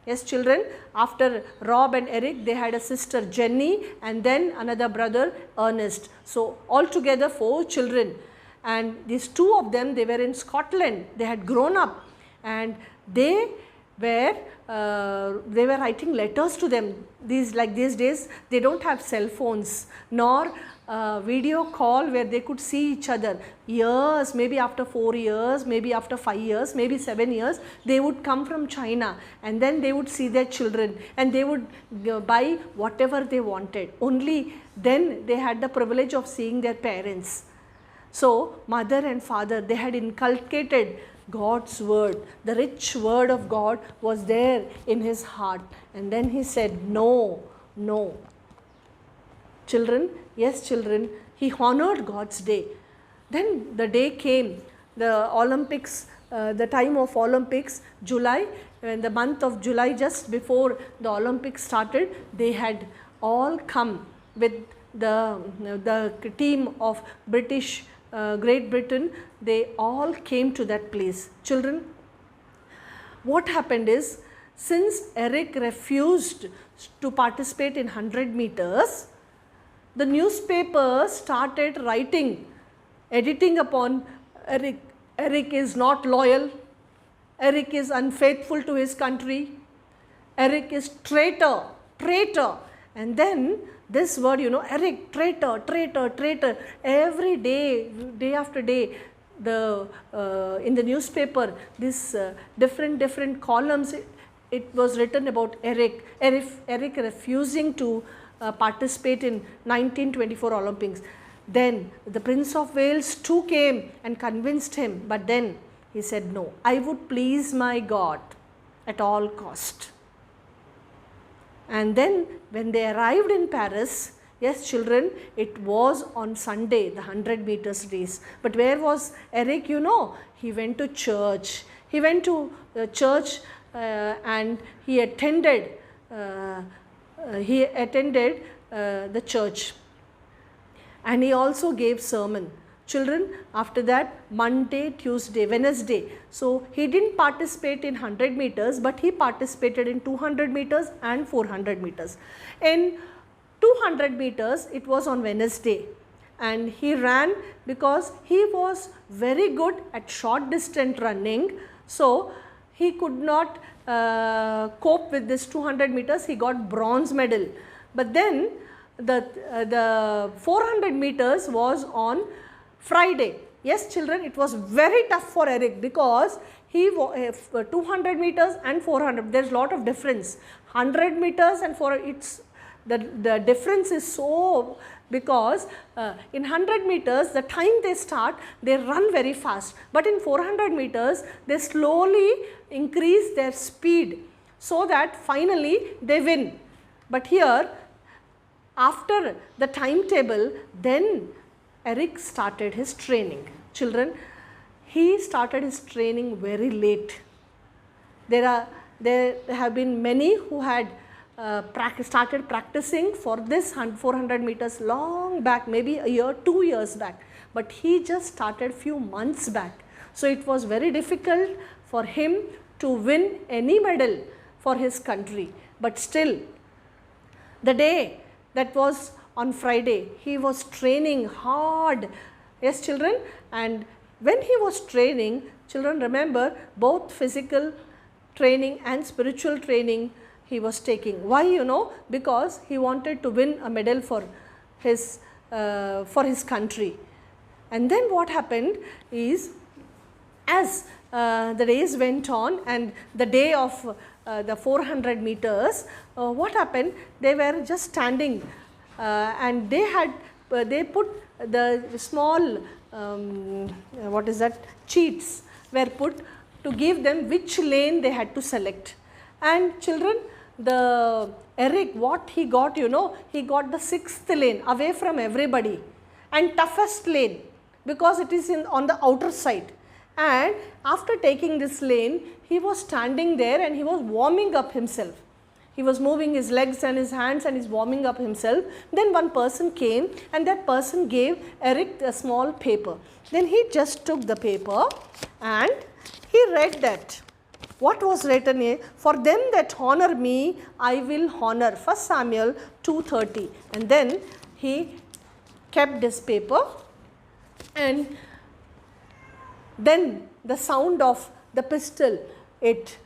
Yes, children, after Rob and Eric, they had a sister Jenny and then another brother Ernest. So altogether 4 children, and these 2 of them, they were in Scotland. They had grown up and they were writing letters to them. These days they don't have cell phones nor video call where they could see each other. Years, maybe after 4 years, maybe after 5 years, maybe 7 years, they would come from China and then they would see their children and they would buy whatever they wanted. Only then they had the privilege of seeing their parents. So mother and father, they had inculcated God's word. The rich word of God was there in his heart. And then he said, no, no. Children, yes children, he honored God's day. Then the day came, the Olympics, the time of Olympics, July, in the month of July, just before the Olympics started, they had all come with the team of Great Britain. They all came to that place. Children, what happened is, since Eric refused to participate in 100 meters, the newspapers started writing, editing upon Eric. Eric is not loyal. Eric is unfaithful to his country. Eric is traitor, traitor. And then this word, Eric, traitor, traitor, traitor. Every day, day after day, in the newspaper, this different columns, it was written about Eric refusing to participate in 1924 Olympics. Then the Prince of Wales too came and convinced him, but then he said, no, I would please my God at all cost. And then when they arrived in Paris, yes children, it was on Sunday, the 100 meters race. But where was Eric? He went to church. He went to church and he attended the church, and he also gave sermon. Children, after that, Monday, Tuesday, Wednesday, so he didn't participate in 100 meters, but he participated in 200 meters and 400 meters. In 200 meters, it was on Wednesday, and he ran because he was very good at short distance running, so he could not cope with this 200 meters. He got bronze medal. But then the 400 meters was on Friday. Yes children, it was very tough for Eric because he 200 meters and 400, there is a lot of difference. 100 meters and 400, it's the difference is so, because in 100 meters, the time they start, they run very fast, but in 400 meters, they slowly increase their speed so that finally they win. But here, after the timetable, then Eric started his training. Children, he started his training very late. There have been many who had started practicing for this 400 meters long back, maybe a year, 2 years back, but he just started few months back. So it was very difficult for him to win any medal for his country. But still, the day that was on Friday, he was training hard. Yes children, and when he was training, children, remember, both physical training and spiritual training he was taking. Why? Because he wanted to win a medal for his country. And then what happened is, as the days went on and the day of the 400 meters, what happened? They were just standing and they put the small cheats were put to give them which lane they had to select. And children, Eric, what he got, he got the 6th lane away from everybody and toughest lane because it is on the outer side. And after taking this lane, he was standing there and he was warming up himself. He was moving his legs and his hands and he's warming up himself. Then one person came and that person gave Eric a small paper. Then he just took the paper and he read that. What was written here? For them that honor me, I will honor. 1 Samuel 2:30. And then he kept this paper, and then the sound of the pistol, it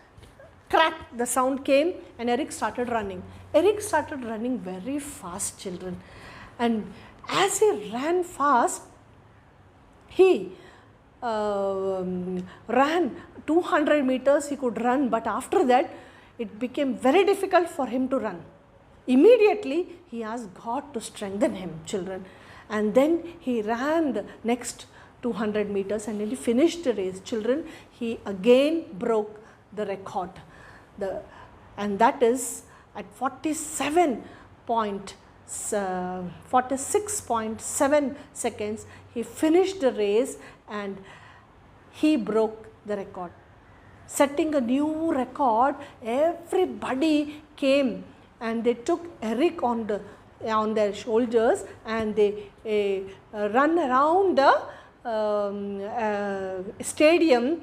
cracked, the sound came, and Eric started running. Eric started running very fast, children. And as he ran fast, he ran 200 meters he could run, but after that it became very difficult for him to run. Immediately he asked God to strengthen him, children, and then he ran the next 200 meters and then he finished the race, children. He again broke the record, and that is at 46.7 seconds he finished the race and he broke the record, setting a new record. Everybody came and they took Eric on their shoulders and they run around the stadium,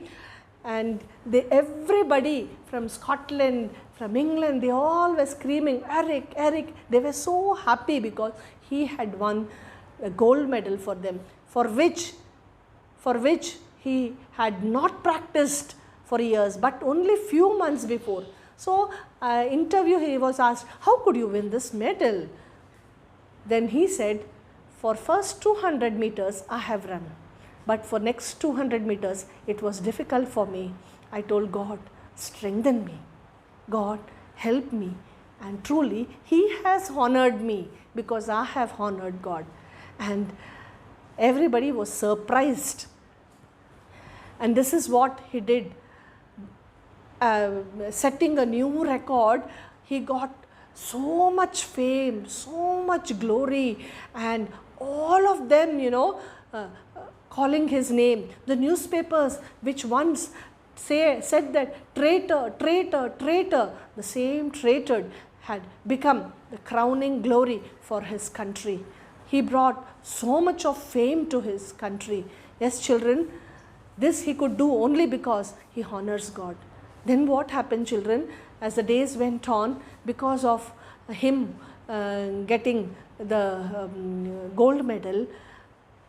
and everybody from Scotland, from England, they all were screaming, Eric, Eric. They were so happy because he had won a gold medal for them, for which he had not practiced for years, but only few months before. So interview, he was asked, how could you win this medal? Then he said, for first 200 meters I have run, but for next 200 meters it was difficult for me. I told God, strengthen me. God, help me. And truly he has honored me because I have honored God. And everybody was surprised. And this is what he did. Setting a new record, he got so much fame, so much glory, and all of them, calling his name. The newspapers which once said that traitor, traitor, traitor, the same traitor had become the crowning glory for his country. He brought so much of fame to his country. Yes, children, this he could do only because he honors God. Then what happened, children, as the days went on, because of him getting the gold medal,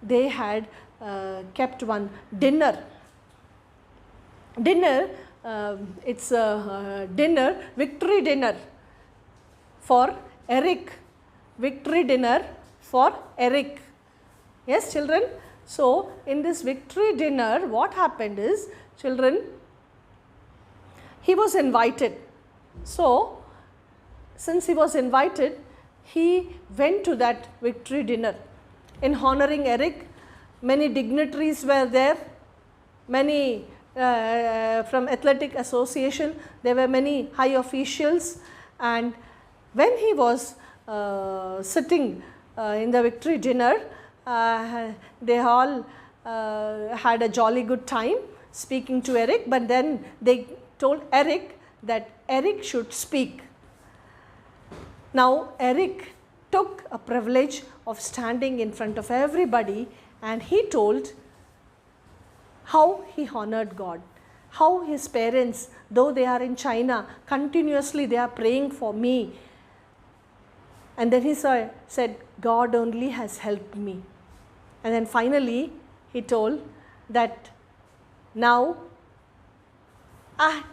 they had kept one dinner. It's a dinner, victory dinner for Eric. Victory dinner for Eric. Yes, children. So, in this victory dinner, what happened is, children, he was invited. So, since he was invited, he went to that victory dinner. In honoring Eric, many dignitaries were there, many from Athletic Association, there were many high officials, and when he was sitting in the victory dinner, they all had a jolly good time speaking to Eric, but then they told Eric that Eric should speak. Now Eric took a privilege of standing in front of everybody, and he told how he honored God, how his parents, though they are in China, continuously they are praying for me. And then he said, God only has helped me. And then finally he told that now,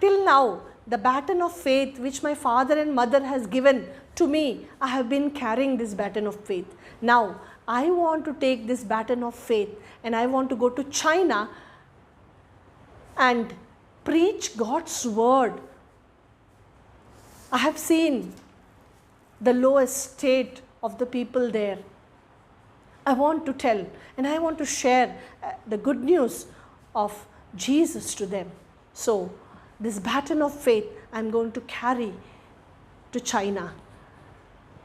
till now, the baton of faith which my father and mother has given to me, I have been carrying this baton of faith. Now I want to take this baton of faith and I want to go to China and preach God's word. I have seen the lowest state of the people there. I want to tell and I want to share the good news of Jesus to them. So this baton of faith I am going to carry to China.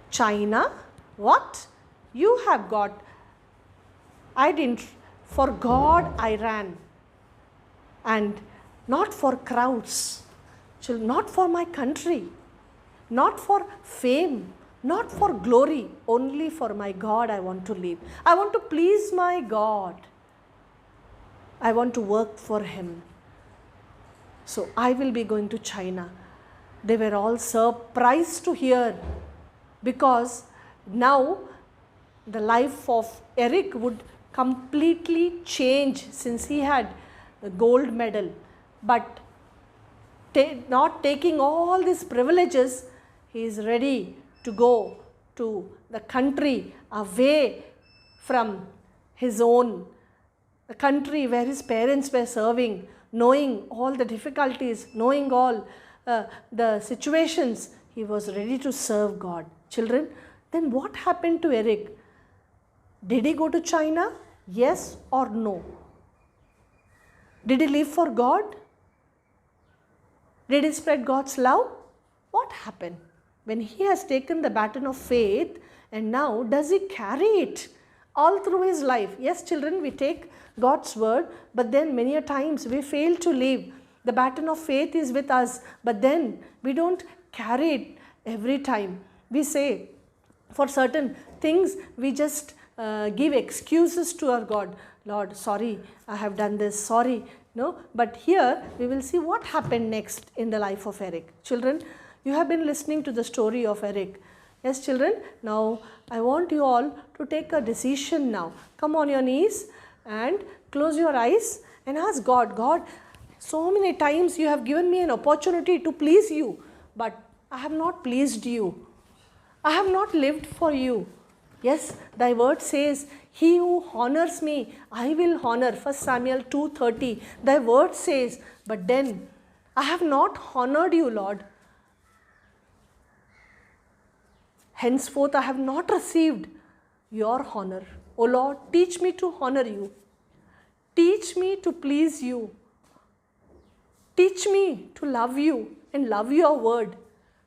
China, what? You have got, I didn't, for God I ran, and not for crowds, not for my country, Not for fame, not for glory, only for my God I want to live. I want to please my God. I want to work for Him. So I will be going to China. They were all surprised to hear, because now the life of Eric would completely change, since he had the gold medal. But not taking all these privileges, he is ready to go to the country away from his own, the country where his parents were serving, knowing all the difficulties, knowing all the situations. He was ready to serve God. Children, then what happened to Eric? Did he go to China? Yes or no? Did he live for God? Did he spread God's love? What happened? When he has taken the baton of faith, and now does he carry it all through his life? Yes, children, we take God's word, but then many a times we fail to live. The baton of faith is with us, but then we don't carry it every time. We say, for certain things, we just give excuses to our God. Lord, sorry, I have done this, sorry. No, but here we will see what happened next in the life of Eric. Children, you have been listening to the story of Eric. Yes, children, now I want you all to take a decision now. Come on your knees and close your eyes and ask God, God, so many times you have given me an opportunity to please you, but I have not pleased you. I have not lived for you. Yes, thy word says, he who honors me, I will honor. 1 Samuel 2:30. Thy word says, but then I have not honored you, Lord. Henceforth, I have not received your honor. O Lord, teach me to honor you. Teach me to please you. Teach me to love you and love your word.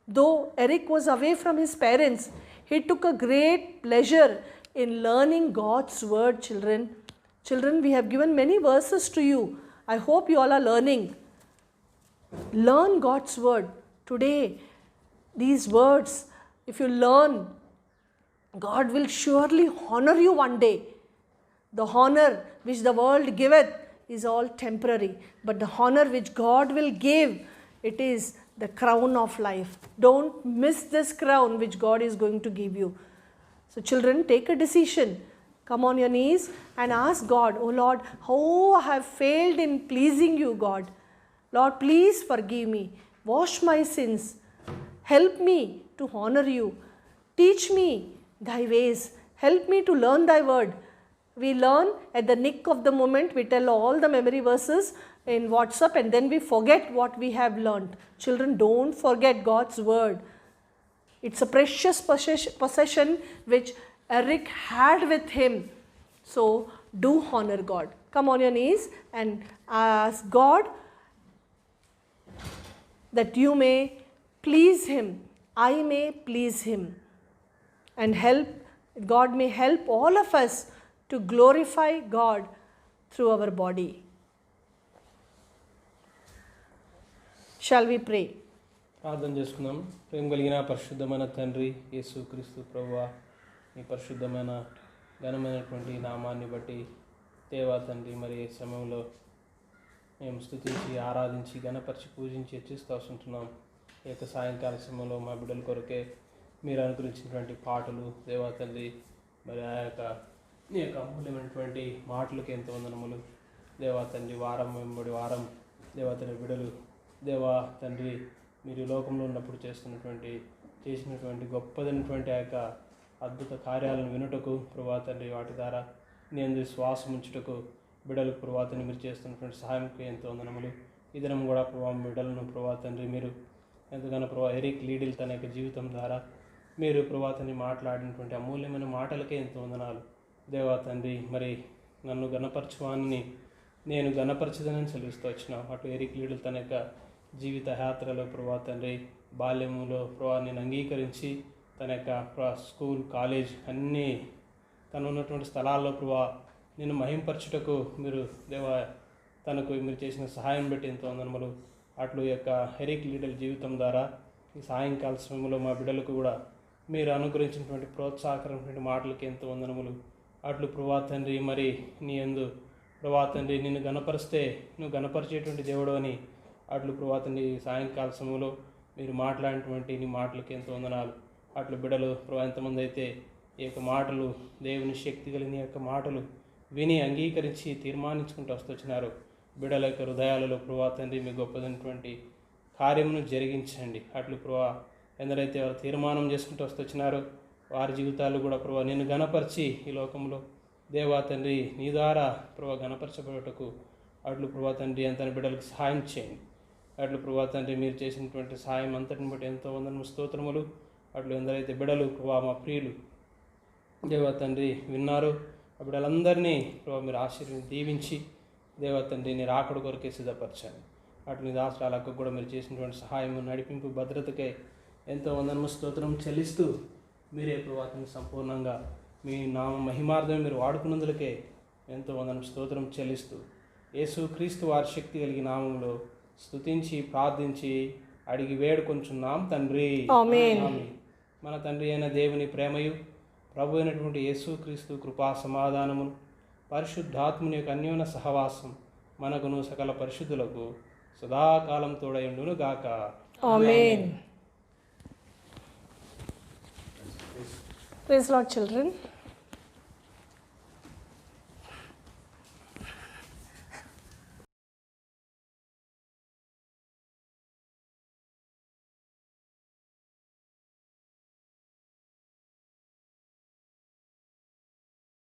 Though Eric was away from his parents, he took a great pleasure in learning God's word, children. Children, we have given many verses to you. I hope you all are learning. Learn God's word. Today, these words, if you learn, God will surely honor you one day. The honor which the world giveth is all temporary, but the honor which God will give, it is the crown of life. Don't miss this crown which God is going to give you. So children, take a decision. Come on your knees and ask God, oh Lord, how I have failed in pleasing you, God. Lord, please forgive me. Wash my sins. Help me to honor you. Teach me thy ways. Help me to learn thy word. We learn at the nick of the moment. We tell all the memory verses in WhatsApp and then we forget what we have learned. Children, don't forget God's word. It's a precious possession which Eric had with him. So do honor God. Come on your knees and ask God that you may please him. I may please him. And God may help all of us to glorify God through our body. Shall we pray? ప్రార్థన చేసుకుందాం. ప్రేమ కలిగిన పరిశుద్ధమైన తండ్రి యేసుక్రీస్తు ప్రభువా, మీ పరిశుద్ధమైన ఘనమైనటువంటి నామాన్ని బట్టి దేవా తండ్రి, మరి ఈ సమయంలో మేము స్తుతించి ఆరాధించి గణపరిచి పూజించి హెచ్చిస్తూ వస్తుంటున్నాం. ఈ యొక్క సాయంకాల సమయంలో మా బిడ్డల కొరకే మీరు అనుగ్రహించినటువంటి పాటలు దేవా తండ్రి, మరి ఆ యొక్క నీ యొక్క అమూల్యమైనటువంటి మాటలకి ఎంతో వందనములు దేవా తండ్రి. వారం వెంబడి వారం దేవా తండ్రి బిడ్డలు దేవా తండ్రి, మీరు లోకంలో ఉన్నప్పుడు చేసినటువంటి గొప్పదైనటువంటి ఆ యొక్క అద్భుత కార్యాలను వినుటకు ప్రభా తండ్రి, వాటి ద్వారా నేను విశ్వాసం ఉంచుటకు బిడ్డలకు ప్రభా తండ్రి మీరు చేస్తున్నటువంటి సహాయంకి ఎంతో వందనములు. ఈ దినం కూడా ప్రభా బిడ్డలను ప్రభా తండ్రి మీరు ఎంతగానో ప్రభా ఎరిక్ లీడిల్ తన యొక్క జీవితం ద్వారా మీరు ప్రభా తండ్రి మాట్లాడినటువంటి అమూల్యమైన మాటలకే ఎంతో వందనాలు దేవా తండ్రి. మరి నన్ను గణపరచువాన్ని నేను గణపరచదనని సెలవిస్తూ వచ్చిన అటు ఎరిక్ లీడిల్ తన యొక్క జీవిత యాత్రలో ప్రభా తండ్రి, బాల్యములో ప్రభా నేను అంగీకరించి తన యొక్క స్కూల్ కాలేజ్ అన్నీ తను ఉన్నటువంటి స్థలాల్లో ప్రభా నేను మహింపరచుటకు మీరు దేవా తనకు మీరు చేసిన సహాయం బట్టి ఎంతో వందనములు. అట్లు యొక్క ఎరిక్ లీడిల్ జీవితం ద్వారా ఈ సాయంకాల సమయంలో మా బిడ్డలకు కూడా మీరు అనుగ్రహించినటువంటి ప్రోత్సాహకరమైనటువంటి మాటలకి ఎంతో వందనములు. అట్లు ప్రభా తండ్రి, మరి నీ యందు ప్రభా తండ్రి నిన్ను గణపరిస్తే నువ్వు గణపరిచేటువంటి దేవుడు అని అట్లు ప్రభా తండ్రి సాయంకాల సమయంలో మీరు మాట్లాడినటువంటి నీ మాటలకి ఎంతో వందనాలు. అట్లు బిడ్డలు ప్రభా ఎంతమంది అయితే ఈ యొక్క మాటలు దేవుని శక్తి కలిగిన యొక్క మాటలు విని అంగీకరించి తీర్మానించుకుంటూ వస్తున్నారు. బిడ్డల యొక్క హృదయాలలో ప్రభా తండ్రి మీ గొప్పదైనటువంటి కార్యమును జరిగించండి. అట్లు ప్రభా ఎందరైతే వారు తీర్మానం చేసుకుంటూ వస్తున్నారో వారి జీవితాలు కూడా ప్రభా నిన్ను గణపరిచి ఈ లోకంలో దేవా తండ్రి నీ ద్వారా ప్రభా గణపరచబడటకు అట్లు ప్రభా తండ్రి అంతని బిడ్డలకు సహాయం చేయండి. అట్లు ప్రభా తండ్రి మీరు చేసినటువంటి సహాయం అంతటిని బట్టి ఎంతో వందనము స్తోత్రములు. అట్లు ఎందరైతే బిడ్డలు ప్రభా మా ప్రియులు దేవా తండ్రి విన్నారు ఆ బిడ్డలందరినీ ప్రభా మీరు ఆశీర్వాదం దీవించి దేవా తండ్రి నీ రాకడ కొరకే సిద్ధపరచండి. అటు నీ దాసరాలకు కూడా మీరు చేసినటువంటి సహాయం నడిపింపు భద్రతకై ఎంతో వందనము స్తోత్రం చెల్లిస్తూ మీరే ప్రభాతాన్ని సంపూర్ణంగా మీ నామ మహిమార్థం మీరు వాడుకున్నందులకే ఎంతో వందనం స్తోత్రం చెల్లిస్తూ యేసు క్రీస్తు వారి శక్తి కలిగిన నామంలో స్తుతించి ప్రార్థించి అడిగి వేడుకొంచున్నాం తండ్రి. ఆమేన్. మన తండ్రి అయిన దేవుని ప్రేమయు ప్రభు అయినటువంటి యేసు క్రీస్తు కృపా సమాధానమును పరిశుద్ధాత్ముని యొక్క అన్యోన్య సహవాసం మనకును సకల పరిశుద్ధులకు సదాకాలం తోడయుండును గాక. ఆమేన్. Praise Lord, children.